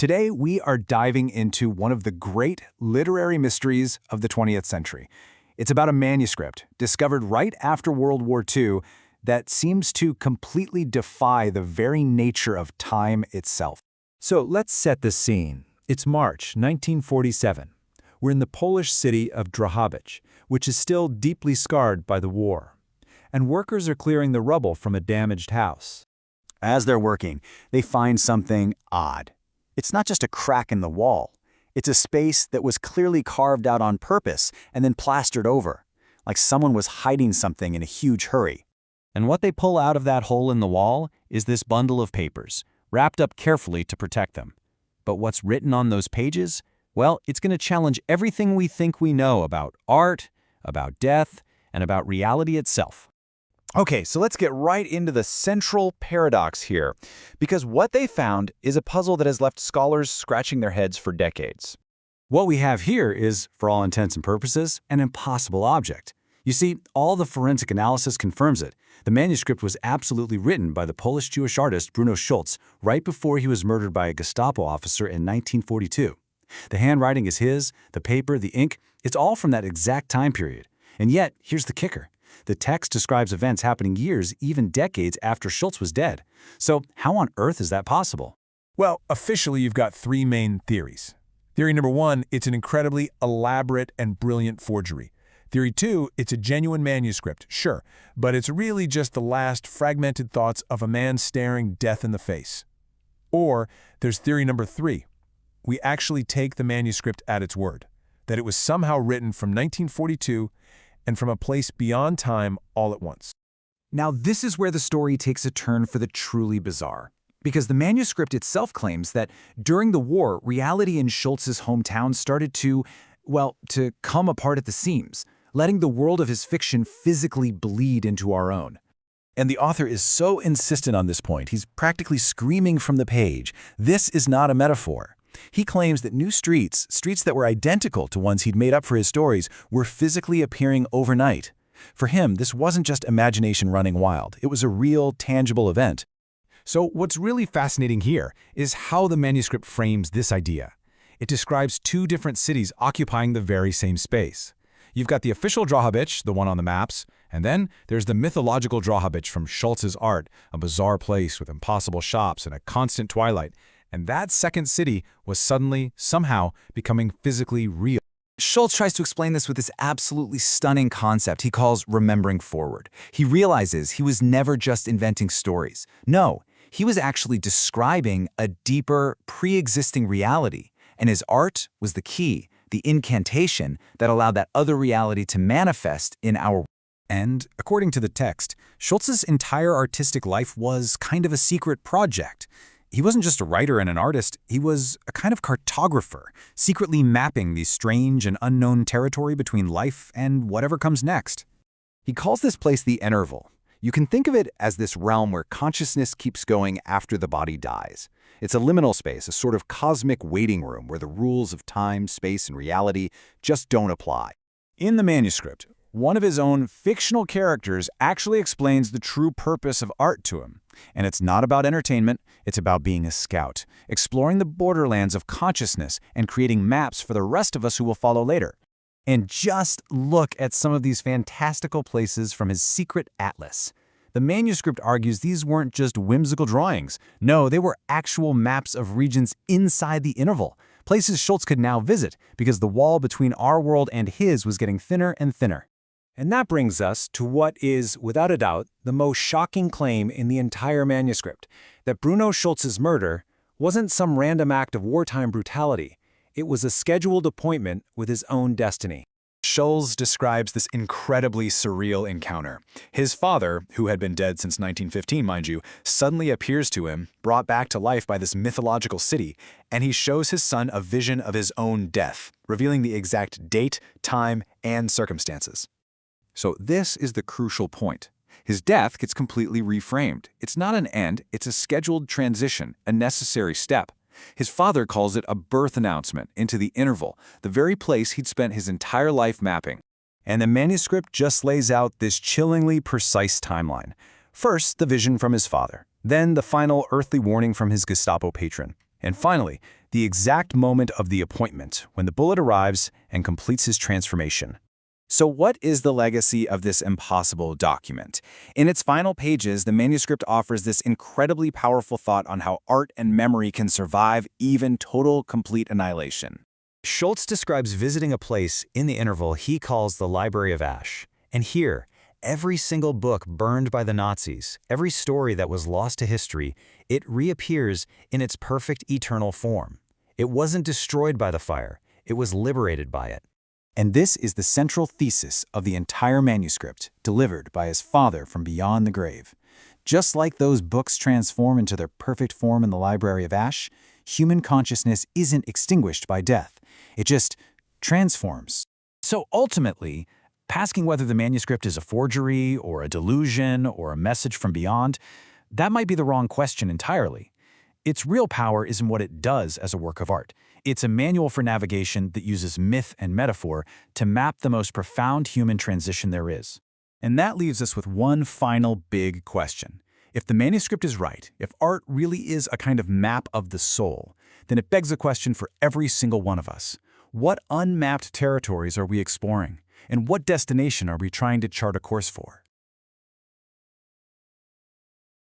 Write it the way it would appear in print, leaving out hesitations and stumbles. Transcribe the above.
Today, we are diving into one of the great literary mysteries of the 20th century. It's about a manuscript discovered right after World War II that seems to completely defy the very nature of time itself. So let's set the scene. It's March 1947. We're in the Polish city of Drohobych, which is still deeply scarred by the war. And workers are clearing the rubble from a damaged house. As they're working, they find something odd. It's not just a crack in the wall. It's a space that was clearly carved out on purpose and then plastered over, like someone was hiding something in a huge hurry. And what they pull out of that hole in the wall is this bundle of papers, wrapped up carefully to protect them. But what's written on those pages? Well, it's going to challenge everything we think we know about art, about death, and about reality itself. Okay, so let's get right into the central paradox here, because what they found is a puzzle that has left scholars scratching their heads for decades. What we have here is, for all intents and purposes, an impossible object. You see, all the forensic analysis confirms it. The manuscript was absolutely written by the Polish Jewish artist Bruno Schulz right before he was murdered by a Gestapo officer in 1942. The handwriting is his, the paper, the ink, it's all from that exact time period. And yet, here's the kicker. The text describes events happening years, even decades after Schulz was dead. So how on earth is that possible? Well, officially you've got three main theories. Theory number one, it's an incredibly elaborate and brilliant forgery. Theory two, it's a genuine manuscript, sure, but it's really just the last fragmented thoughts of a man staring death in the face. Or there's theory number three. We actually take the manuscript at its word, that it was somehow written from 1942 and from a place beyond time all at once. Now, this is where the story takes a turn for the truly bizarre. Because the manuscript itself claims that during the war, reality in Schulz's hometown started to come apart at the seams, letting the world of his fiction physically bleed into our own. And the author is so insistent on this point, he's practically screaming from the page, this is not a metaphor. He claims that new streets that were identical to ones he'd made up for his stories, were physically appearing overnight. For him, this wasn't just imagination running wild. It was a real, tangible event. So what's really fascinating here is how the manuscript frames this idea. It describes two different cities occupying the very same space. You've got the official Drohobych, the one on the maps, and then there's the mythological Drohobych from Schulz's art, a bizarre place with impossible shops and a constant twilight. And that second city was suddenly, somehow, becoming physically real. Schulz tries to explain this with this absolutely stunning concept he calls remembering forward. He realizes he was never just inventing stories. No, he was actually describing a deeper, pre-existing reality. And his art was the key, the incantation that allowed that other reality to manifest in our world. And, according to the text, Schulz's entire artistic life was kind of a secret project. He wasn't just a writer and an artist, he was a kind of cartographer, secretly mapping the strange and unknown territory between life and whatever comes next. He calls this place the interval. You can think of it as this realm where consciousness keeps going after the body dies. It's a liminal space, a sort of cosmic waiting room where the rules of time, space, and reality just don't apply. In the manuscript, one of his own fictional characters actually explains the true purpose of art to him. And it's not about entertainment, it's about being a scout, exploring the borderlands of consciousness and creating maps for the rest of us who will follow later. And just look at some of these fantastical places from his secret atlas. The manuscript argues these weren't just whimsical drawings. No, they were actual maps of regions inside the interval, places Schulz could now visit because the wall between our world and his was getting thinner and thinner. And that brings us to what is, without a doubt, the most shocking claim in the entire manuscript, that Bruno Schulz's murder wasn't some random act of wartime brutality. It was a scheduled appointment with his own destiny. Schulz describes this incredibly surreal encounter. His father, who had been dead since 1915, mind you, suddenly appears to him, brought back to life by this mythological city, and he shows his son a vision of his own death, revealing the exact date, time, and circumstances. So this is the crucial point. His death gets completely reframed. It's not an end, it's a scheduled transition, a necessary step. His father calls it a birth announcement into the interval, the very place he'd spent his entire life mapping. And the manuscript just lays out this chillingly precise timeline. First, the vision from his father, then the final earthly warning from his Gestapo patron, and finally, the exact moment of the appointment, when the bullet arrives and completes his transformation. So what is the legacy of this impossible document? In its final pages, the manuscript offers this incredibly powerful thought on how art and memory can survive even total, complete annihilation. Schulz describes visiting a place in the interval he calls the Library of Ash. And here, every single book burned by the Nazis, every story that was lost to history, it reappears in its perfect eternal form. It wasn't destroyed by the fire, it was liberated by it. And this is the central thesis of the entire manuscript, delivered by his father from beyond the grave. Just like those books transform into their perfect form in the Library of Ash, human consciousness isn't extinguished by death. It just transforms. So ultimately, asking whether the manuscript is a forgery or a delusion or a message from beyond, that might be the wrong question entirely. Its real power is in what it does as a work of art. It's a manual for navigation that uses myth and metaphor to map the most profound human transition there is. And that leaves us with one final big question. If the manuscript is right, if art really is a kind of map of the soul, then it begs a question for every single one of us. What unmapped territories are we exploring? And what destination are we trying to chart a course for?